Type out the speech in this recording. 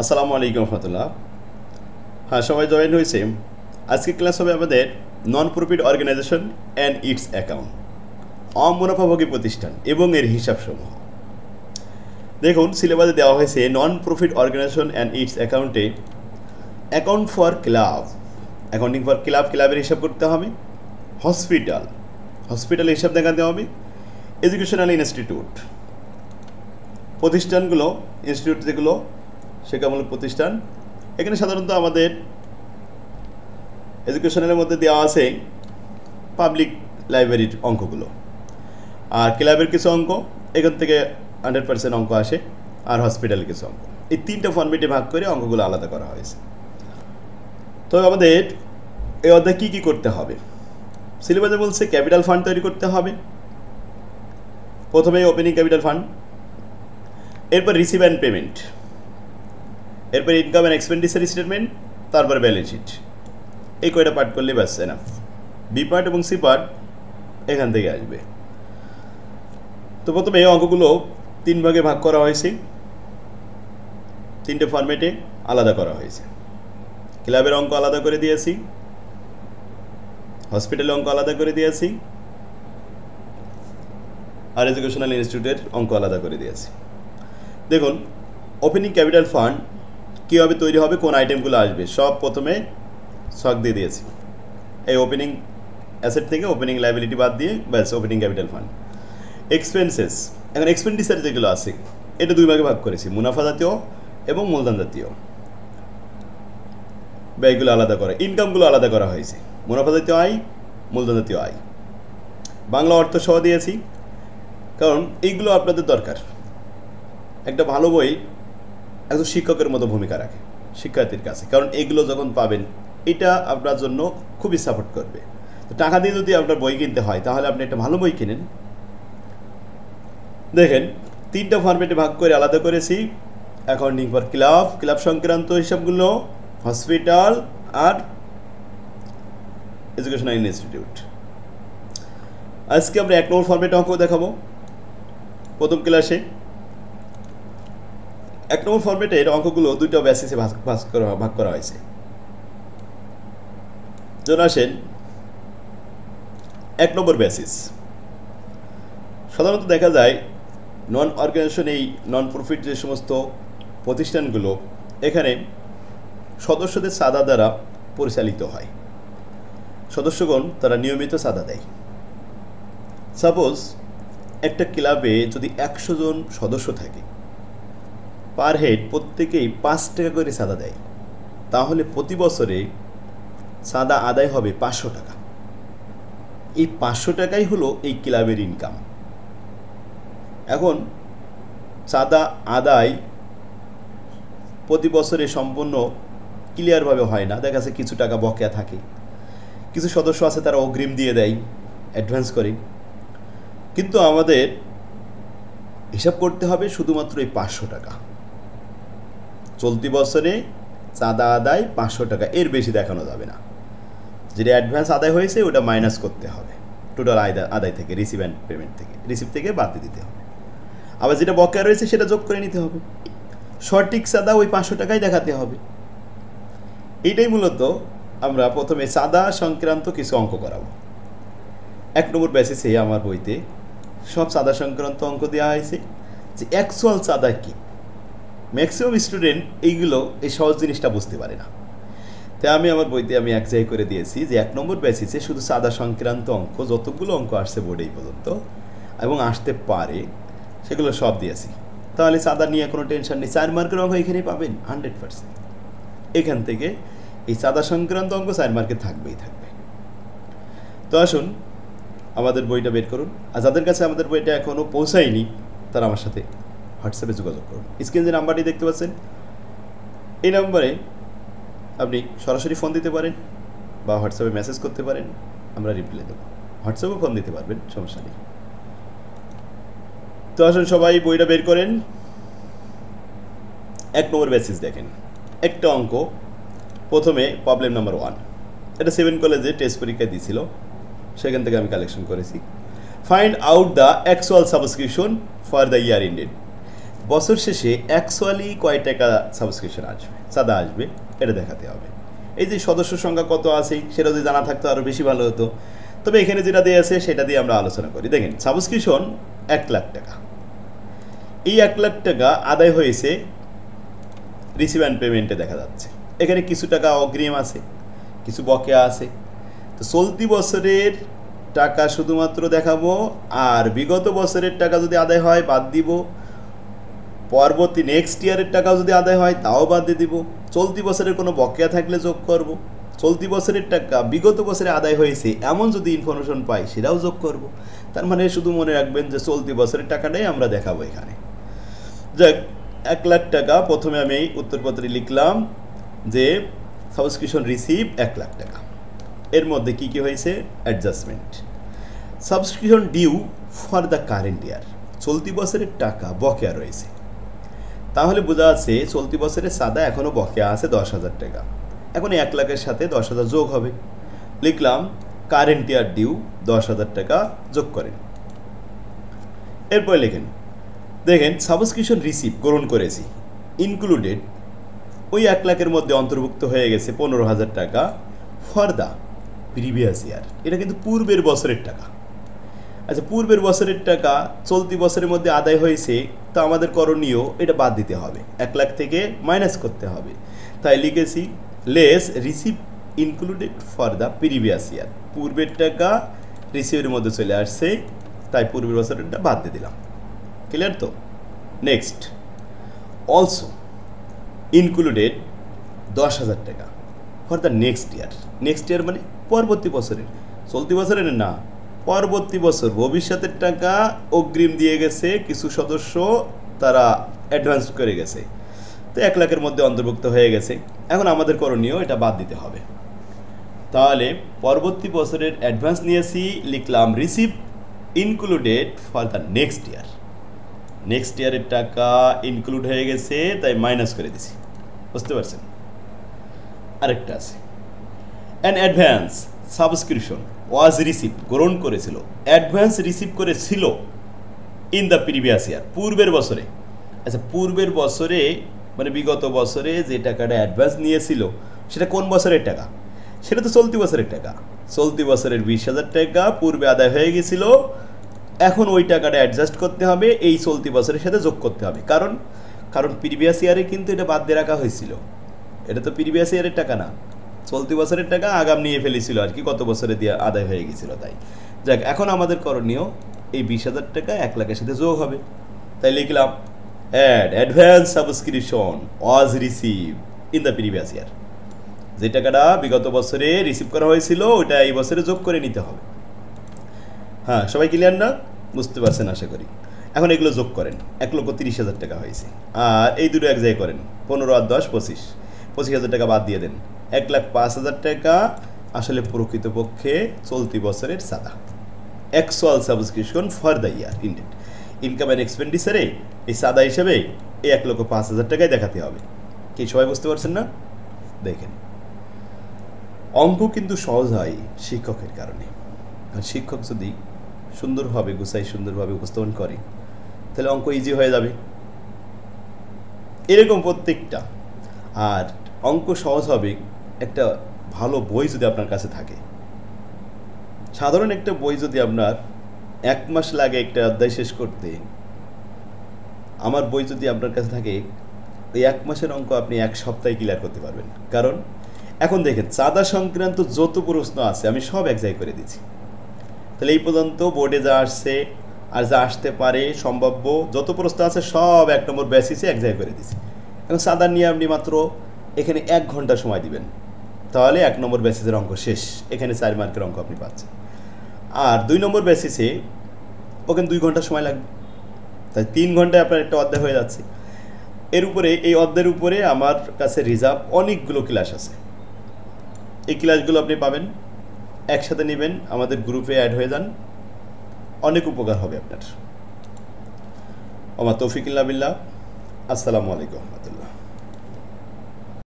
আসসালামু আলাইকুম রহমতুল্লাহ। হ্যাঁ, সবাই জয়েন হয়েছে। আজকে ক্লাস হবে আমাদের non profit organisation and its account, অমুনাফাভোগী প্রতিষ্ঠান এবং এর হিসাবসমূহ। দেখুন, সিলেবাসে দেওয়া হয়েছে non profit organisation and its অ্যাকাউন্টে account for club, accounting for club, ক্লাবের হিসাব করতে হবে। হসপিটাল, হসপিটালের হিসাব দেখাতে হবে। এডুকেশনাল ইনস্টিটিউট, প্রতিষ্ঠানগুলো, ইনস্টিটিউট যেগুলো শিক্ষামূলক প্রতিষ্ঠান, এখানে সাধারণত আমাদের এডুকেশনালের মধ্যে দেওয়া আছে পাবলিক লাইব্রেরির অঙ্কগুলো, আর ক্লাবের কিছু অঙ্ক এখান থেকে 100% অঙ্ক আসে, আর হসপিটালের কিছু অঙ্ক। এই তিনটা ফর্মেটে ভাগ করে অঙ্কগুলো আলাদা করা হয়েছে। তো আমাদের এই অধ্যায় কী কী করতে হবে? সিলেবাসে বলছে ক্যাপিটাল ফান্ড তৈরি করতে হবে, প্রথমে ওপেনিং ক্যাপিটাল ফান্ড, এরপর রিসিভ অ্যান্ড পেমেন্ট, এরপর ইনকাম অ্যান্ড এক্সপেন্ডিচার স্টেটমেন্ট, তারপর ব্যালেন্স শিট। এই কয়টা পার্ট করলে ব্যাস এনাফ। বি পার্ট এবং সি পার্ট এখান থেকে আসবে। তো প্রথমে এই অঙ্কগুলো 3 ভাগে ভাগ করা হয়েছে, 3টে ফরম্যাটে আলাদা করা হয়েছে। ক্লাবের অঙ্ক আলাদা করে দিয়েছি, হসপিটালের অঙ্ক আলাদা করে দিয়েছি, আর এডুকেশনাল ইনস্টিটিউটের অঙ্ক আলাদা করে দিয়েছি। দেখুন, ওপেনিং ক্যাপিটাল ফান্ড কীভাবে তৈরি হবে, কোন আইটেমগুলো আসবে, সব প্রথমে ছক দিয়ে দিয়েছি। এই ওপেনিং অ্যাসেট থেকে ওপেনিং লাইবিলিটি বাদ দিয়ে ব্যাস ওপেনিং ক্যাপিটাল ফান্ড। এক্সপেন্সেস, এখন এক্সপেন্ডিচার যেগুলো আছে এটা 2 ভাগে ভাগ করেছি, মুনাফা জাতীয় এবং মূলধন জাতীয়। ব্যয়গুলো আলাদা করা, ইনকামগুলো আলাদা করা হয়েছে, মুনাফা জাতীয় আয়, মূলধন জাতীয় আয়। বাংলা অর্থ সহ দিয়েছি, কারণ এইগুলো আপনাদের দরকার। একটা ভালো বই একজন শিক্ষকের মতো ভূমিকা রাখে শিক্ষার্থীর কাছে, কারণ এগুলো যখন পাবেন এটা আপনার জন্য খুবই সাপোর্ট করবে। তো টাকা দিয়ে যদি আপনার বই কিনতে হয় তাহলে আপনি একটা ভালো বই কিনেন। দেখেন, 3টা ফরম্যাটে ভাগ করে আলাদা করেছি। অ্যাকাউন্টিং ফর ক্লাব, ক্লাব সংক্রান্ত হিসাবগুলো, হসপিটাল আর এডুকেশনাল ইনস্টিটিউট। আজকে আমরা 1 নম্বর ফরম্যাটে অঙ্ক দেখাবো প্রথম ক্লাসে। 1 নম্বর ফরম্যাটের অঙ্কগুলো 2টা বেসিসে ভাগ করা হয়েছে। জন আসেন 1 নম্বর বেসিস। সাধারণত দেখা যায় নন অর্গানাইজেশন, এই নন প্রফিট যে সমস্ত প্রতিষ্ঠানগুলো, এখানে সদস্যদের চাঁদা দ্বারা পরিচালিত হয়। সদস্যগণ তারা নিয়মিত চাঁদা দেয়। সাপোজ একটা ক্লাবে যদি 100 জন সদস্য থাকে, পার হেড প্রত্যেকেই 5 টাকা করে চাঁদা দেয়, তাহলে প্রতি বছরে চাঁদা আদায় হবে 500 টাকা। এই 500 টাকাই হলো এই ক্লাবের ইনকাম। এখন চাঁদা আদায় প্রতি বছরে সম্পূর্ণ ক্লিয়ারভাবে হয় না, দেখা যাচ্ছে কিছু টাকা বকেয়া থাকে, কিছু সদস্য আছে তারা অগ্রিম দিয়ে দেয়, অ্যাডভান্স করে। কিন্তু আমাদের হিসাব করতে হবে শুধুমাত্র এই 500 টাকা। চলতি বছরে চাঁদা আদায় 500 টাকা, এর বেশি দেখানো যাবে না। যেটা অ্যাডভান্স আদায় হয়েছে ওটা মাইনাস করতে হবে টোটাল আদায় থেকে, রিসিভ অ্যান্ড পেমেন্ট থেকে, রিসিভ থেকে বাদ দিয়ে দিতে হবে। আবার যেটা বকেয়া রয়েছে সেটা যোগ করে নিতে হবে। সঠিক চাঁদা ওই 500 টাকাই দেখাতে হবে। এইটাই মূলত আমরা প্রথমে চাঁদা সংক্রান্ত কিছু অঙ্ক করাবো। 1 নম্বর বেসিসে আমার বইতে সব চাঁদা সংক্রান্ত অঙ্ক দেওয়া হয়েছে, যে অ্যাকচুয়াল চাঁদা কী। ম্যাক্সিমাম স্টুডেন্ট এইগুলো, এই সহজ জিনিসটা বুঝতে পারে না। তাই আমি আমার বইতে এক জায়গায় করে দিয়েছি যে 1 নম্বর বেসিসে শুধু চাঁদা সংক্রান্ত অঙ্ক, যতগুলো অঙ্ক আসছে বোর্ডে এই পর্যন্ত এবং আসতে পারে সেগুলো সব দিয়েছি। তাহলে চাঁদা নিয়ে কোনো টেনশন নেই। 4 মার্কের অঙ্ক এখানেই পাবেন 100%। এখান থেকে এই চাঁদা সংক্রান্ত অঙ্ক 4 মার্কে থাকবেই থাকবে। তো আসুন আমাদের বইটা বের করুন। আর যাদের কাছে আমাদের বইটা এখনও পৌঁছায়নি তারা আমার সাথে হোয়াটসঅ্যাপে যোগাযোগ করুন। স্ক্রিনে যে নাম্বারটি দেখতে পাচ্ছেন, এই নাম্বারে আপনি সরাসরি ফোন দিতে পারেন বা হোয়াটসঅ্যাপে মেসেজ করতে পারেন, আমরা রিপ্লাই দেবো। হোয়াটসঅ্যাপেও ফোন দিতে পারবেন, সমস্যা নেই। তো আসুন সবাই বইটা বের করেন। 1 নম্বর বেসিস দেখেন, একটা অঙ্ক প্রথমে প্রবলেম নাম্বার 1, এটা 7 কলেজে টেস্ট পরীক্ষায় দিয়েছিল, সেখান থেকে আমি কালেকশন করেছি। Find out the actual subscription for the year ended. বছর শেষে অ্যাকচুয়ালি কয় টাকা সাবস্ক্রিপশন আসবে, চাঁদা আসবে, এটা দেখাতে হবে। এই যে সদস্য সংখ্যা কত আছে সেটা যদি জানা থাকতো আরও বেশি ভালো হতো। তবে এখানে যেটা দিয়ে আছে সেটা দিয়ে আমরা আলোচনা করি। দেখেন, সাবস্ক্রিপশন 1 লাখ টাকা। এই 1 লাখ টাকা আদায় হয়েছে রিসিভ অ্যান্ড পেমেন্টে দেখা যাচ্ছে। এখানে কিছু টাকা অগ্রিম আছে, কিছু বকেয়া আছে। তো চলতি বছরের টাকা শুধুমাত্র দেখাবো, আর বিগত বছরের টাকা যদি আদায় হয় বাদ দিব, পরবর্তী নেক্সট ইয়ারের টাকাও যদি আদায় হয় তাও বাদ দিয়ে দিব। চলতি বছরের কোনো বকেয়া থাকলে যোগ করব, চলতি বছরের টাকা বিগত বছরে আদায় হয়েছে এমন যদি ইনফরমেশন পাই সেটাও যোগ করব। তার মানে শুধু মনে রাখবেন যে চলতি বছরের টাকাটাই আমরা দেখাবো এখানে। যাক, 1 লাখ টাকা। প্রথমে আমি উত্তরপত্রে লিখলাম যে সাবস্ক্রিপশন রিসিভ 1 লাখ টাকা। এর মধ্যে কি কি হয়েছে? Adjustment. Subscription due for the current year, চলতি বছরের টাকা বকেয়া রয়েছে, তাহলে বোঝা যাচ্ছে চলতি বছরের চাঁদা এখনও বকেয়া আছে 10,000 টাকা। এখন 1 লাখের সাথে 10,000 যোগ হবে। লিখলাম কারেন্ট ইয়ার ডিউ 10,000 টাকা যোগ করেন। এরপর লেখেন, দেখেন সাবস্ক্রিপশন রিসিভ গ্রহণ করেছি, ইনক্লুডেড ওই 1 লাখের মধ্যে অন্তর্ভুক্ত হয়ে গেছে 15,000 টাকা ফর দ্য প্রিভিয়াস ইয়ার। এটা কিন্তু পূর্বের বছরের টাকা। আচ্ছা, পূর্বের বছরের টাকা চলতি বছরের মধ্যে আদায় হয়েছে, তো আমাদের করণীয় এটা বাদ দিতে হবে, 1 লাখ থেকে মাইনাস করতে হবে। তাই লিখেছি less receive included for the previous year. পূর্বের টাকা রিসিভের মধ্যে চলে আসছে, তাই পূর্বের বছরেরটা বাদ দিয়ে দিলাম। ক্লিয়ার তো? নেক্সট, অলসো ইনক্লুডেড 10,000 টাকা for the next year. Next year মানে পরবর্তী বছরের, চলতি বছরের না, পরবর্তী বছর ভবিষ্যতের টাকা অগ্রিম দিয়ে গেছে কিছু সদস্য, তারা অ্যাডভান্স করে গেছে, তো 1 লাখের মধ্যে অন্তর্ভুক্ত হয়ে গেছে। এখন আমাদের করণীয় এটা বাদ দিতে হবে। তাহলে পরবর্তী বছরের অ্যাডভান্স নিয়েছি, লিখলাম receive included for the next year. Next ইয়ারের টাকা ইনক্লুড হয়ে গেছে, তাই মাইনাস করে দিছি। বুঝতে পারছেন? আরেকটা আছে, an advance subscription was receive, গ্রহণ করেছিল, অ্যাডভান্স রিসিভ করেছিল ইন দ্য প্রিভিয়াস ইয়ার, পূর্বের বছরে। আচ্ছা, পূর্বের বছরে মানে বিগত বছরে যে টাকাটা অ্যাডভান্স নিয়েছিল সেটা কোন বছরের টাকা? সেটা তো চলতি বছরের টাকা। চলতি বছরের 20,000 টাকা পূর্বে আদায় হয়ে গেছিল, এখন ওই টাকাটা অ্যাডজাস্ট করতে হবে, এই চলতি বছরের সাথে যোগ করতে হবে। কারণ প্রিভিয়াস ইয়ারে কিন্তু এটা বাদ দিয়ে রাখা হয়েছিল, এটা তো প্রিভিয়াস ইয়ারের টাকা না, চলতি বছরের টাকা আগাম নিয়ে ফেলেছিল আর কি, কত বছরে দিয়ে আদায় হয়ে গেছিল। তাই যাক, এখন আমাদের করণীয় এই 20,000 টাকা 1 লাখের সাথে যোগ হবে। তাই লিখলাম advance subscription was receive in the previous year. যে টাকাটা বিগত বছরে রিসিভ করা হয়েছিল ওইটা এই বছরে যোগ করে নিতে হবে। হ্যাঁ, সবাই ক্লিয়ার না? বুঝতে পারছেন আশা করি। এখন এগুলো যোগ করেন, 1,30,000 টাকা হয়েছে। আর এই দুটো এক জায়গায় করেন, 15 আর 10 25, 25,000 টাকা বাদ দিয়ে দেন। 1,05,000 টাকা আসলে প্রকৃতপক্ষে চলতি বছরের চাঁদা, actual subscription for the year ended. Income and এক্সপেন্ডিচারে এই চাঁদা হিসেবে এই 1,05,000 টাকায় দেখাতে হবে। কি সবাই বুঝতে পারছেন না? দেখেন, অঙ্ক কিন্তু সহজ হয় শিক্ষকের কারণে। আর শিক্ষক যদি সুন্দরভাবে গুছাই সুন্দরভাবে উপস্থাপন করে তাহলে অঙ্ক ইজি হয়ে যাবে, এরকম প্রত্যেকটা। আর অঙ্ক সহজ হবে একটা ভালো বই যদি আপনার কাছে থাকে। সাধারণ একটা বই যদি আপনার 1 মাস লাগে একটা অধ্যায় শেষ করতে, আমার বই যদি আপনার কাছে থাকে, ওই 1 মাসের অঙ্ক আপনি 1 সপ্তাহে ক্লিয়ার করতে পারবেন। কারণ এখন দেখেন, চাঁদা সংক্রান্ত যত প্রশ্ন আছে আমি সব এক জায়গায় করে দিচ্ছি। তাহলে এই পর্যন্ত বোর্ডে যা আসছে আর যা আসতে পারে সম্ভাব্য যত প্রশ্ন আছে সব 1 নম্বর বেসিসে এক জায়গায় করে দিচ্ছি। এখন চাঁদা নিয়ে আপনি মাত্র এখানে 1 ঘন্টা সময় দিবেন, তাহলে 1 নম্বর বেসিসের অঙ্ক শেষ। এখানে 4 মার্কের অঙ্ক আপনি পাচ্ছেন। আর 2 নম্বর বেসিসে ওখানে 2 ঘন্টা সময় লাগবে, তাই 3 ঘন্টায় আপনার একটা অধ্যায় হয়ে যাচ্ছে। এর উপরে এই অধ্যায়ের উপরে আমার কাছে রিজার্ভ অনেকগুলো ক্লাস আছে, এই ক্লাসগুলো আপনি পাবেন, একসাথে নেবেন, আমাদের গ্রুপে অ্যাড হয়ে যান, অনেক উপকার হবে আপনার। ওমা তৌফিক ইল্লা বিল্লাহ। আসসালামু আলাইকুম রহমতুল্লাহ।